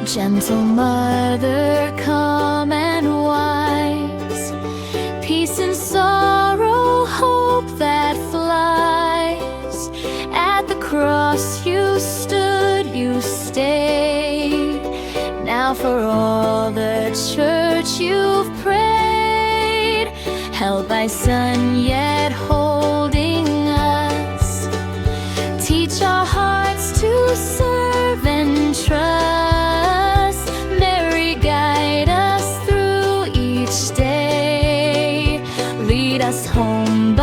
Gentle mother, calm and wise, peace and sorrow, hope that flies. At the cross you stood, you stayed. Now for all the church you've prayed. Held by Son, yet holding us. Teach our hearts to serve and trust. Mary, guide us through each day. Lead us home